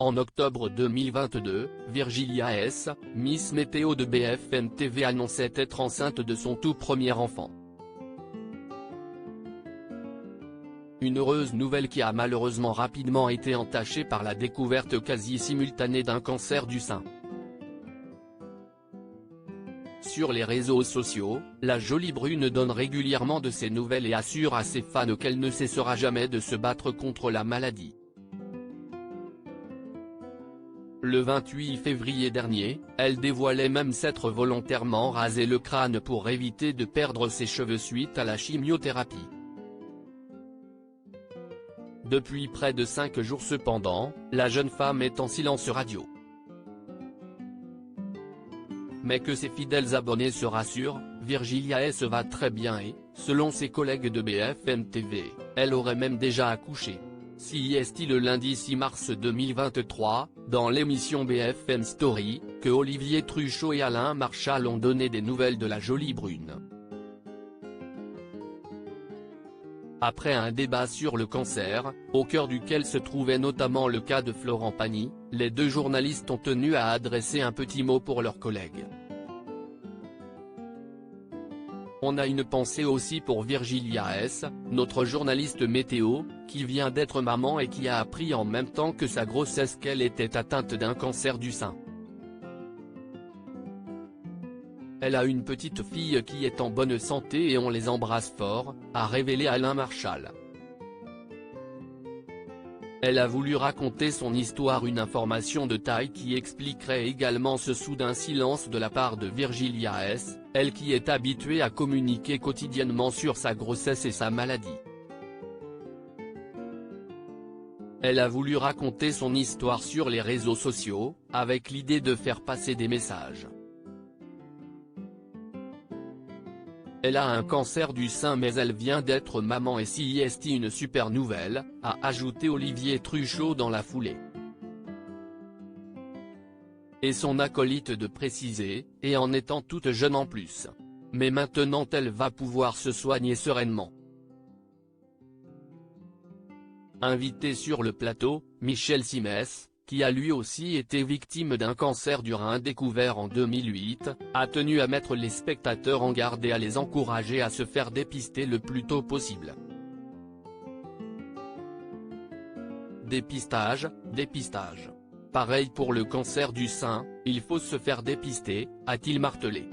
En octobre 2022, Virgilia S., Miss Météo de BFM TV annonçait être enceinte de son tout premier enfant. Une heureuse nouvelle qui a malheureusement rapidement été entachée par la découverte quasi simultanée d'un cancer du sein. Sur les réseaux sociaux, la jolie brune donne régulièrement de ses nouvelles et assure à ses fans qu'elle ne cessera jamais de se battre contre la maladie. Le 28 février dernier, elle dévoilait même s'être volontairement rasé le crâne pour éviter de perdre ses cheveux suite à la chimiothérapie. Depuis près de 5 jours cependant, la jeune femme est en silence radio. Mais que ses fidèles abonnés se rassurent, Virgilia S. va très bien et, selon ses collègues de BFM TV, elle aurait même déjà accouché. CIST le lundi 6 mars 2023, dans l'émission BFM Story, que Olivier Truchot et Alain Marchal ont donné des nouvelles de la jolie brune. Après un débat sur le cancer, au cœur duquel se trouvait notamment le cas de Florent Pagny, les deux journalistes ont tenu à adresser un petit mot pour leurs collègues. On a une pensée aussi pour Virgilia S., notre journaliste météo, qui vient d'être maman et qui a appris en même temps que sa grossesse qu'elle était atteinte d'un cancer du sein. Elle a une petite fille qui est en bonne santé et on les embrasse fort, a révélé Alain Marchal. Elle a voulu raconter son histoire, une information de taille qui expliquerait également ce soudain silence de la part de Virgilia S., elle qui est habituée à communiquer quotidiennement sur sa grossesse et sa maladie. Elle a voulu raconter son histoire sur les réseaux sociaux, avec l'idée de faire passer des messages. Elle a un cancer du sein mais elle vient d'être maman et CIST une super nouvelle, a ajouté Olivier Truchot dans la foulée. Et son acolyte de préciser, et en étant toute jeune en plus. Mais maintenant elle va pouvoir se soigner sereinement. Invité sur le plateau, Michel Simès, qui a lui aussi été victime d'un cancer du rein découvert en 2008, a tenu à mettre les spectateurs en garde et à les encourager à se faire dépister le plus tôt possible. Dépistage, dépistage. Pareil pour le cancer du sein, il faut se faire dépister, a-t-il martelé.